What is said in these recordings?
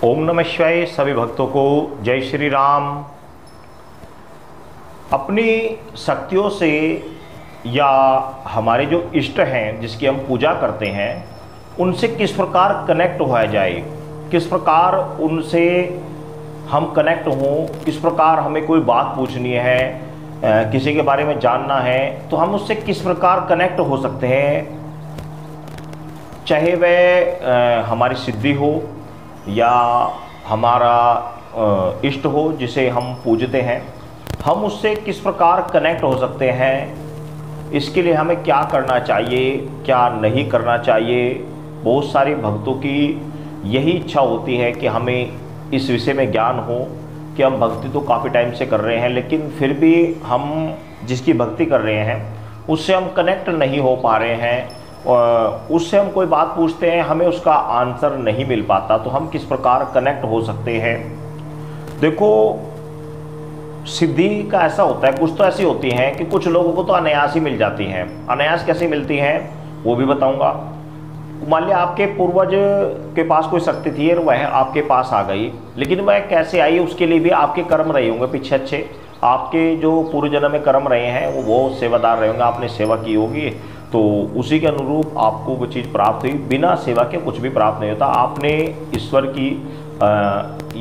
ओम नमः शिवाय। सभी भक्तों को जय श्री राम। अपनी शक्तियों से या हमारे जो इष्ट हैं जिसकी हम पूजा करते हैं उनसे किस प्रकार कनेक्ट होया जाए, किस प्रकार उनसे हम कनेक्ट हों, किस प्रकार हमें कोई बात पूछनी है, किसी के बारे में जानना है तो हम उससे किस प्रकार कनेक्ट हो सकते हैं। चाहे वह हमारी सिद्धि हो या हमारा इष्ट हो जिसे हम पूजते हैं, हम उससे किस प्रकार कनेक्ट हो सकते हैं, इसके लिए हमें क्या करना चाहिए, क्या नहीं करना चाहिए। बहुत सारे भक्तों की यही इच्छा होती है कि हमें इस विषय में ज्ञान हो कि हम भक्ति तो काफ़ी टाइम से कर रहे हैं लेकिन फिर भी हम जिसकी भक्ति कर रहे हैं उससे हम कनेक्ट नहीं हो पा रहे हैं। उससे हम कोई बात पूछते हैं, हमें उसका आंसर नहीं मिल पाता, तो हम किस प्रकार कनेक्ट हो सकते हैं। देखो, सिद्धि का ऐसा होता है, कुछ तो ऐसी होती हैं कि कुछ लोगों को तो अनायास ही मिल जाती हैं। अनायास कैसे मिलती हैं वो भी बताऊंगा। मान लिया आपके पूर्वज के पास कोई शक्ति थी और वह आपके पास आ गई, लेकिन वह कैसे आई उसके लिए भी आपके कर्म रहे होंगे पीछे अच्छे। आपके जो पूर्व जन्म में कर्म रहे हैं वो सेवादार रहे होंगे, आपने सेवा की होगी, तो उसी के अनुरूप आपको वो चीज़ प्राप्त हुई। बिना सेवा के कुछ भी प्राप्त नहीं होता। आपने ईश्वर की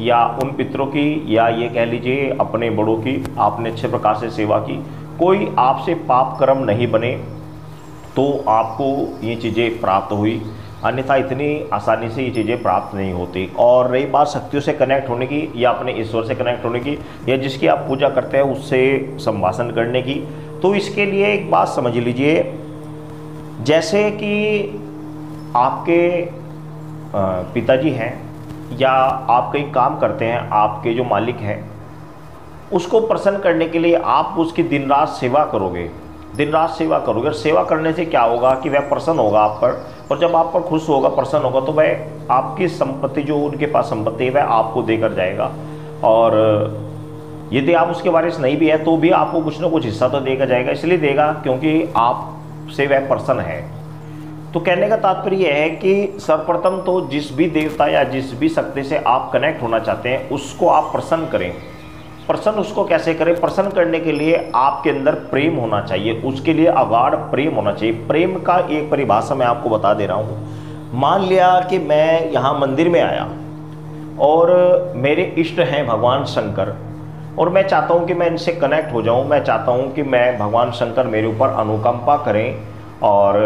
या उन पितरों की या ये कह लीजिए अपने बड़ों की आपने अच्छे प्रकार से सेवा की, कोई आपसे पाप कर्म नहीं बने तो आपको ये चीज़ें प्राप्त हुई, अन्यथा इतनी आसानी से ये चीज़ें प्राप्त नहीं होती। और रही बात शक्तियों से कनेक्ट होने की या अपने ईश्वर से कनेक्ट होने की या जिसकी आप पूजा करते हैं उससे संभाषण करने की, तो इसके लिए एक बात समझ लीजिए। जैसे कि आपके पिताजी हैं या आप कहीं काम करते हैं, आपके जो मालिक हैं उसको प्रसन्न करने के लिए आप उसकी दिन रात सेवा करोगे, दिन रात सेवा करोगे। और सेवा करने से क्या होगा कि वह प्रसन्न होगा आप पर, और जब आप पर खुश होगा, प्रसन्न होगा, तो वह आपकी संपत्ति जो उनके पास संपत्ति है वह आपको देकर जाएगा। और यदि आप उसके वारिस नहीं भी है तो भी आपको कुछ ना कुछ हिस्सा तो देकर जाएगा। इसलिए देगा क्योंकि आपसे वह प्रसन्न है। तो कहने का तात्पर्य यह है कि सर्वप्रथम तो जिस भी देवता या जिस भी शक्ति से आप कनेक्ट होना चाहते हैं उसको आप प्रसन्न करें। प्रसन्न उसको कैसे करें? प्रसन्न करने के लिए आपके अंदर प्रेम होना चाहिए, उसके लिए अगाध प्रेम होना चाहिए। प्रेम का एक परिभाषा मैं आपको बता दे रहा हूँ। मान लिया कि मैं यहाँ मंदिर में आया और मेरे इष्ट हैं भगवान शंकर, और मैं चाहता हूँ कि मैं इनसे कनेक्ट हो जाऊँ। मैं चाहता हूँ कि मैं भगवान शंकर मेरे ऊपर अनुकंपा करें और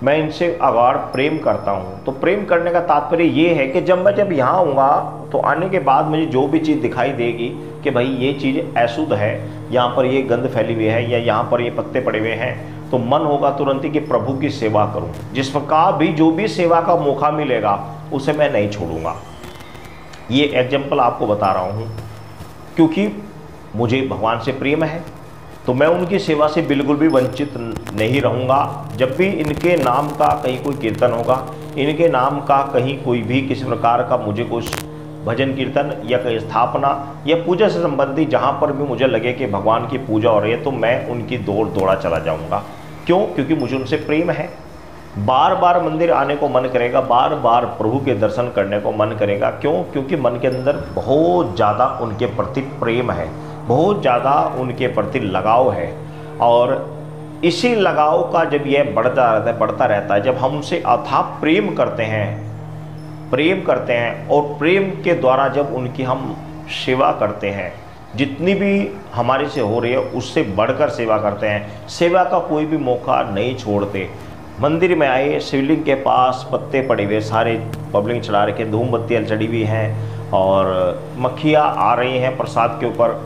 मैं इनसे अगाध प्रेम करता हूँ। तो प्रेम करने का तात्पर्य ये है कि जब यहाँ आऊँगा तो आने के बाद मुझे जो भी चीज़ दिखाई देगी कि भाई ये चीज़ अशुद्ध है, यहाँ पर ये गंध फैली हुई है या यहाँ पर ये पत्ते पड़े हुए हैं, तो मन होगा तुरंत ही कि प्रभु की सेवा करूँ। जिस प्रकार भी जो भी सेवा का मौका मिलेगा उसे मैं नहीं छोड़ूंगा। ये एग्जाम्पल आपको बता रहा हूँ क्योंकि मुझे भगवान से प्रेम है, तो मैं उनकी सेवा से बिल्कुल भी वंचित नहीं रहूँगा। जब भी इनके नाम का कहीं कोई कीर्तन होगा, इनके नाम का कहीं कोई भी किसी प्रकार का मुझे कुछ भजन कीर्तन या कहीं स्थापना या पूजा से संबंधित जहाँ पर भी मुझे लगे कि भगवान की पूजा हो रही है तो मैं उनकी दौड़ा चला जाऊँगा। क्यों? क्योंकि मुझे उनसे प्रेम है। बार बार मंदिर आने को मन करेगा, बार बार प्रभु के दर्शन करने को मन करेगा। क्यों? क्योंकि मन के अंदर बहुत ज़्यादा उनके प्रति प्रेम है, बहुत ज़्यादा उनके प्रति लगाव है। और इसी लगाव का जब यह बढ़ता रहता है, जब हम उनसे अथाह प्रेम करते हैं और प्रेम के द्वारा जब उनकी हम सेवा करते हैं, जितनी भी हमारे से हो रही है उससे बढ़कर सेवा करते हैं, सेवा का कोई भी मौका नहीं छोड़ते। मंदिर में आए, शिवलिंग के पास पत्ते पड़े हुए, सारे पब्लिक चढ़ा रखे, धूम बत्तियाँ चढ़ी हुई हैं और मक्खियाँ आ रही हैं प्रसाद के ऊपर,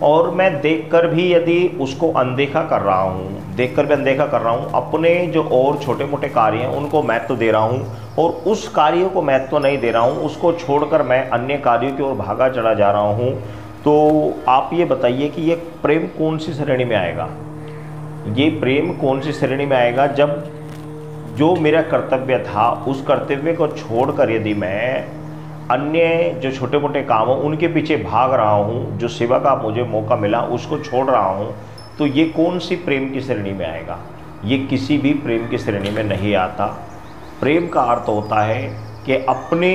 और मैं देखकर भी यदि उसको अनदेखा कर रहा हूँ, अपने जो और छोटे मोटे कार्य हैं उनको महत्व दे रहा हूँ और उस कार्य को महत्व नहीं दे रहा हूँ, उसको छोड़कर मैं अन्य कार्यों की ओर भागा चला जा रहा हूँ, तो आप ये बताइए कि ये प्रेम कौन सी श्रेणी में आएगा? ये प्रेम कौन सी श्रेणी में आएगा जब जो मेरा कर्तव्य था उस कर्तव्य को छोड़कर यदि मैं अन्य जो छोटे मोटे काम हो उनके पीछे भाग रहा हूँ, जो सेवा का मुझे मौका मिला उसको छोड़ रहा हूँ, तो ये कौन सी प्रेम की श्रेणी में आएगा? ये किसी भी प्रेम की श्रेणी में नहीं आता। प्रेम का अर्थ होता है कि अपने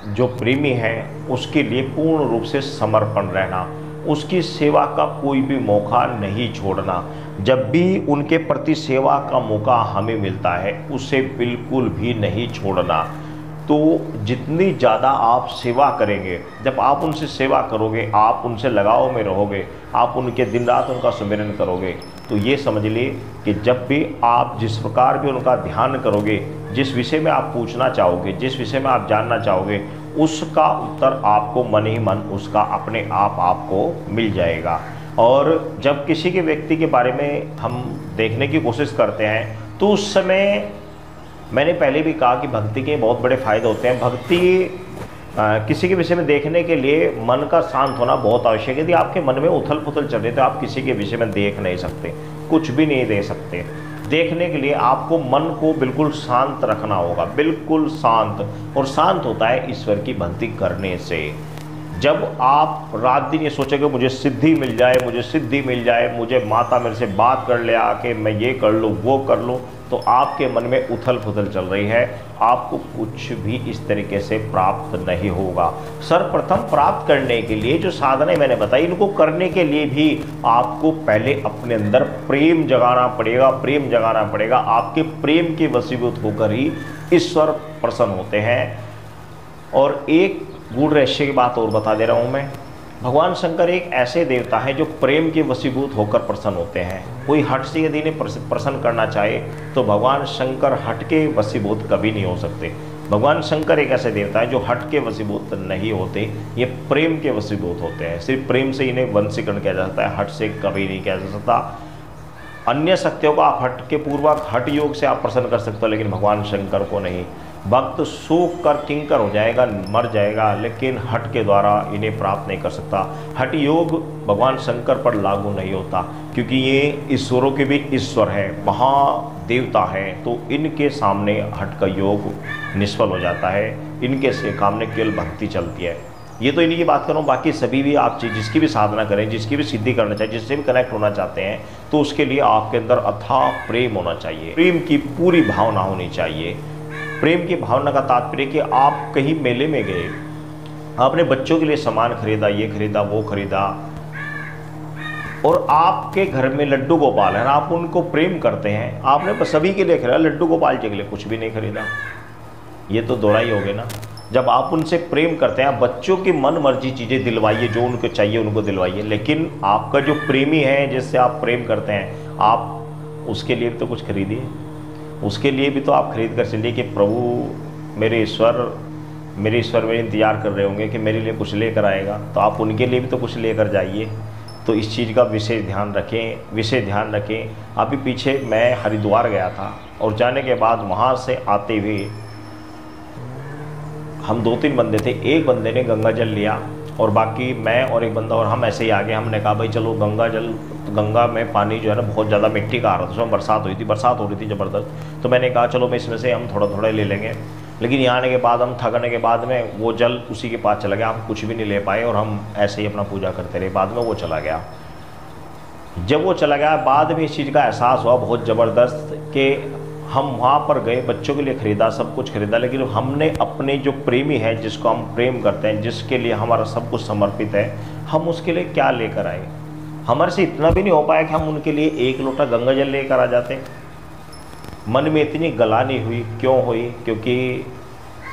जो प्रेमी है उसके लिए पूर्ण रूप से समर्पण रहना, उसकी सेवा का कोई भी मौका नहीं छोड़ना। जब भी उनके प्रति सेवा का मौका हमें मिलता है उसे बिल्कुल भी नहीं छोड़ना। तो जितनी ज़्यादा आप सेवा करेंगे, जब आप उनसे सेवा करोगे, आप उनसे लगाव में रहोगे, आप उनके दिन रात उनका सुमिरन करोगे, तो ये समझ लिए कि जब भी आप जिस प्रकार भी उनका ध्यान करोगे, जिस विषय में आप पूछना चाहोगे, जिस विषय में आप जानना चाहोगे, उसका उत्तर आपको मन ही मन उसका अपने आप आपको मिल जाएगा। और जब किसी के व्यक्ति के बारे में हम देखने की कोशिश करते हैं तो उस समय मैंने पहले भी कहा कि भक्ति के बहुत बड़े फायदे होते हैं। भक्ति किसी के विषय में देखने के लिए मन का शांत होना बहुत आवश्यक है। यदि आपके मन में उथल पुथल चल रही है तो आप किसी के विषय में देख नहीं सकते, कुछ भी नहीं दे सकते। देखने के लिए आपको मन को बिल्कुल शांत रखना होगा, बिल्कुल शांत। और शांत होता है ईश्वर की भक्ति करने से। जब आप रात दिन ये सोचोगे मुझे सिद्धि मिल जाए, मुझे सिद्धि मिल जाए, मुझे माता मेरे से बात कर ले आके, मैं ये कर लूँ वो कर लूँ, तो आपके मन में उथल पुथल चल रही है, आपको कुछ भी इस तरीके से प्राप्त नहीं होगा। सर्वप्रथम प्राप्त करने के लिए जो साधनाएं मैंने बताई, इनको करने के लिए भी आपको पहले अपने अंदर प्रेम जगाना पड़ेगा, प्रेम जगाना पड़ेगा। आपके प्रेम के वशीभूत होकर ही ईश्वर प्रसन्न होते हैं। और एक गूढ़ रहस्य की बात और बता दे रहा हूँ मैं, भगवान शंकर एक ऐसे देवता हैं जो प्रेम के वशीभूत होकर प्रसन्न होते हैं। कोई हट से यदि इन्हें प्रसन्न करना चाहे तो भगवान शंकर हट के वशीभूत कभी नहीं हो सकते। भगवान शंकर एक ऐसे देवता है जो हट के वशीभूत नहीं होते, ये प्रेम के वशीभूत होते हैं। सिर्फ प्रेम से इन्हें वंशीकरण किया जा सकता है, हट से कभी नहीं किया जा सकता। अन्य शक्तियों को आप हट के पूर्वक हट योग से आप प्रसन्न कर सकते हो, लेकिन भगवान शंकर को नहीं। भक्त सूख कर किंकर हो जाएगा, मर जाएगा, लेकिन हट के द्वारा इन्हें प्राप्त नहीं कर सकता। हट योग भगवान शंकर पर लागू नहीं होता, क्योंकि ये ईश्वरों के भी ईश्वर है, महादेवता है। तो इनके सामने हट का योग निष्फल हो जाता है, इनके से सामने केवल भक्ति चलती है। ये तो इन्हीं की बात कर रहा हूँ। बाकी सभी भी आप जिसकी भी साधना करें, जिसकी भी सिद्धि करना चाहिए, जिससे भी कनेक्ट होना चाहते हैं, तो उसके लिए आपके अंदर अथाह प्रेम होना चाहिए, प्रेम की पूरी भावना होनी चाहिए। प्रेम की भावना का तात्पर्य कि आप कहीं मेले में गए, आपने बच्चों के लिए सामान खरीदा, ये खरीदा वो खरीदा, और आपके घर में लड्डू गोपाल है, आप उनको प्रेम करते हैं, आपने सभी के लिए खरीदा, लड्डू गोपाल जी के लिए कुछ भी नहीं खरीदा। ये तो दोहराई हो गए ना। जब आप उनसे प्रेम करते हैं, बच्चों की मन मर्जी चीज़ें दिलवाइए, जो उनको चाहिए उनको दिलवाइए, लेकिन आपका जो प्रेमी है जिससे आप प्रेम करते हैं, आप उसके लिए तो कुछ खरीदिए, उसके लिए भी तो आप खरीद कर चलिए कि प्रभु मेरे ईश्वर मेरे इंतज़ार कर रहे होंगे कि मेरे लिए कुछ लेकर आएगा, तो आप उनके लिए भी तो कुछ लेकर जाइए। तो इस चीज़ का विशेष ध्यान रखें। अभी पीछे मैं हरिद्वार गया था और जाने के बाद वहाँ से आते हुए हम 2-3 बंदे थे। एक बंदे ने गंगा जल लिया और बाकी मैं और एक बंदा और हम ऐसे ही आ गए। हमने कहा भाई चलो गंगा में पानी जो है ना बहुत ज़्यादा मिट्टी का आ रहा था, उसमें बरसात हो रही थी ज़बरदस्त। तो मैंने कहा चलो मैं इसमें से हम थोड़ा थोड़ा ले लेंगे, लेकिन यहाँ आने के बाद हम थकने के बाद में वो जल उसी के पास चला गया, हम कुछ भी नहीं ले पाए और हम ऐसे ही अपना पूजा करते रहे। बाद में वो चला गया। जब वो चला गया बाद में इस चीज़ का एहसास हुआ बहुत ज़बरदस्त कि हम वहाँ पर गए, बच्चों के लिए ख़रीदा, सब कुछ ख़रीदा, लेकिन हमने अपने जो प्रेमी है, जिसको हम प्रेम करते हैं, जिसके लिए हमारा सब कुछ समर्पित है, हम उसके लिए क्या लेकर आए? हमारे से इतना भी नहीं हो पाया कि हम उनके लिए 1 लोटा गंगा जल लेकर आ जाते। मन में इतनी गलानी हुई, क्यों हुई? क्योंकि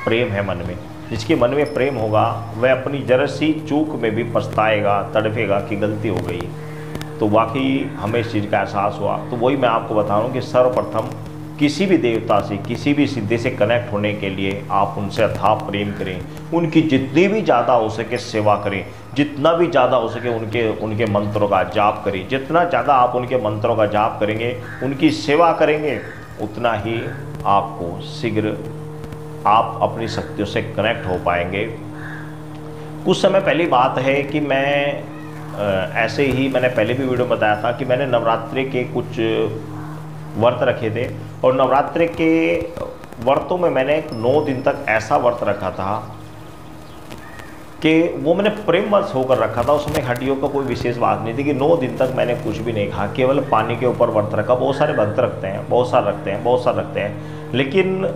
प्रेम है मन में। जिसके मन में प्रेम होगा वह अपनी जरा सी चूक में भी पछताएगा, तड़पेगा कि गलती हो गई। तो वाकई हमें इस चीज़ का एहसास हुआ। तो वही मैं आपको बता रहा हूँ कि सर्वप्रथम किसी भी देवता से, किसी भी सिद्धि से कनेक्ट होने के लिए आप उनसे अथाह प्रेम करें, उनकी जितनी भी ज़्यादा हो सके सेवा करें, जितना भी ज़्यादा हो सके उनके मंत्रों का जाप करें। जितना ज़्यादा आप उनके मंत्रों का जाप करेंगे, उनकी सेवा करेंगे, उतना ही आपको शीघ्र आप अपनी शक्तियों से कनेक्ट हो पाएंगे। कुछ समय पहली बात है कि मैं ऐसे ही मैंने पहले भी वीडियो में बताया था कि मैंने नवरात्रि के कुछ व्रत रखे थे और नवरात्रि के व्रतों में मैंने 9 दिन तक ऐसा व्रत रखा था कि वो मैंने प्रेमवश होकर रखा था। उसमें हड्डियों का कोई विशेष बात नहीं थी कि 9 दिन तक मैंने कुछ भी नहीं कहा, केवल पानी के ऊपर व्रत रखा। बहुत सारे भक्त रखते हैं, बहुत सारे रखते हैं, लेकिन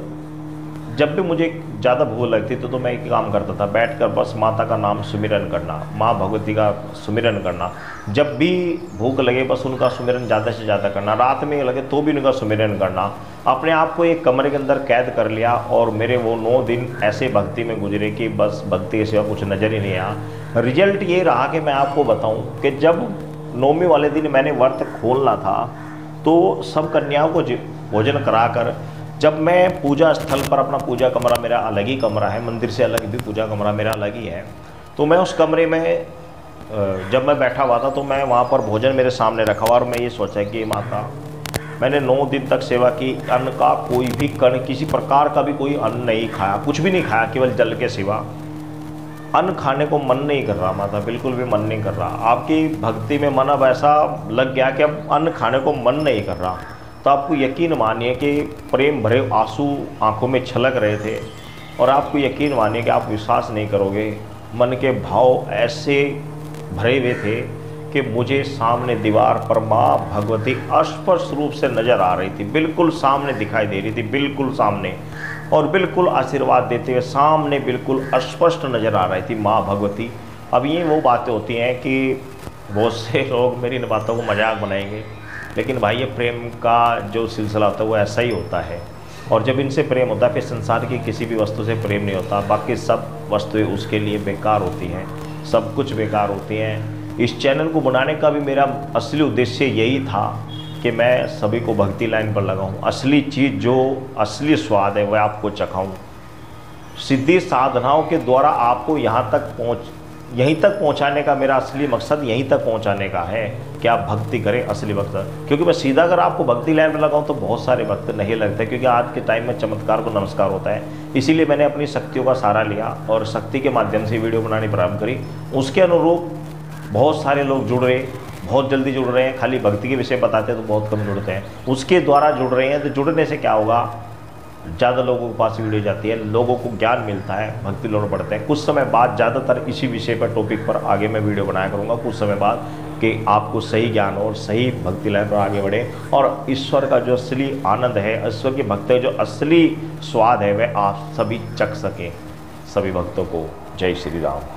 जब भी मुझे ज़्यादा भूख लगती तो मैं एक काम करता था, बैठकर बस माता का नाम सुमिरन करना, माँ भगवती का सुमिरन करना। जब भी भूख लगे बस उनका सुमिरन ज़्यादा से ज़्यादा करना, रात में लगे तो भी उनका सुमिरन करना। अपने आप को एक कमरे के अंदर कैद कर लिया और मेरे वो 9 दिन ऐसे भक्ति में गुजरे कि बस भक्ति के सिवा कुछ नज़र ही नहीं आया। रिजल्ट ये रहा कि मैं आपको बताऊं कि जब 9वीं वाले दिन मैंने व्रत खोलना था तो सब कन्याओं को भोजन कराकर, जब मैं पूजा स्थल पर, अपना पूजा कमरा मेरा अलग ही कमरा है, मंदिर से अलग भी पूजा कमरा मेरा अलग ही है, तो मैं उस कमरे में जब मैं बैठा हुआ था तो मैं वहाँ पर भोजन मेरे सामने रखा हुआ और मैं ये सोचा कि माता, मैंने 9 दिन तक सेवा की, अन्न का कोई भी कण, किसी प्रकार का भी कोई अन्न नहीं खाया, कुछ भी नहीं खाया, केवल जल के सिवा। अन्न खाने को मन नहीं कर रहा माता, बिल्कुल भी मन नहीं कर रहा। आपकी भक्ति में मन अब ऐसा लग गया कि अब अन्न खाने को मन नहीं कर रहा। तो आपको यकीन मानिए कि प्रेम भरे आंसू आंखों में छलक रहे थे और आपको यकीन मानिए कि आप विश्वास नहीं करोगे, मन के भाव ऐसे भरे हुए थे कि मुझे सामने दीवार पर माँ भगवती स्पष्ट रूप से नज़र आ रही थी, बिल्कुल सामने दिखाई दे रही थी, बिल्कुल सामने, और बिल्कुल आशीर्वाद देते हुए सामने बिल्कुल स्पष्ट नज़र आ रही थी माँ भगवती। अब ये वो बातें होती हैं कि बहुत से लोग मेरी इन बातों को मजाक बनाएंगे, लेकिन भाई ये प्रेम का जो सिलसिला होता है वो ऐसा ही होता है। और जब इनसे प्रेम होता है फिर संसार की किसी भी वस्तु से प्रेम नहीं होता, बाकी सब वस्तुएं उसके लिए बेकार होती हैं, सब कुछ बेकार होती हैं। इस चैनल को बनाने का भी मेरा असली उद्देश्य यही था कि मैं सभी को भक्ति लाइन पर लगाऊं, असली चीज़ जो असली स्वाद है वह आपको चखाऊं। सिद्धि साधनाओं के द्वारा आपको यहीं तक पहुंचाने का मेरा असली मकसद यहीं तक पहुंचाने का है कि आप भक्ति करें, असली मकसद। क्योंकि मैं सीधा अगर आपको भक्ति लाइन पर लगाऊं तो बहुत सारे भक्त नहीं लगते, क्योंकि आज के टाइम में चमत्कार को नमस्कार होता है। इसीलिए मैंने अपनी शक्तियों का सहारा लिया और शक्ति के माध्यम से वीडियो बनानी प्रारंभ करी। उसके अनुरूप बहुत सारे लोग जुड़ रहे, बहुत जल्दी जुड़ रहे हैं। खाली भक्ति के विषय बताते हैं तो बहुत कम जुड़ते हैं, उसके द्वारा जुड़ रहे हैं। तो जुड़ने से क्या होगा, ज़्यादा लोगों के पास वीडियो जाती है, लोगों को ज्ञान मिलता है, भक्ति लोग पढ़ते हैं। कुछ समय बाद ज़्यादातर इसी विषय पर, टॉपिक पर आगे मैं वीडियो बनाया करूँगा कुछ समय बाद, कि आपको सही ज्ञान हो और सही भक्ति लाइन पर आगे बढ़े और ईश्वर का जो असली आनंद है, ईश्वर के भक्त का जो असली स्वाद है वह आप सभी चख सकें। सभी भक्तों को जय श्री राम।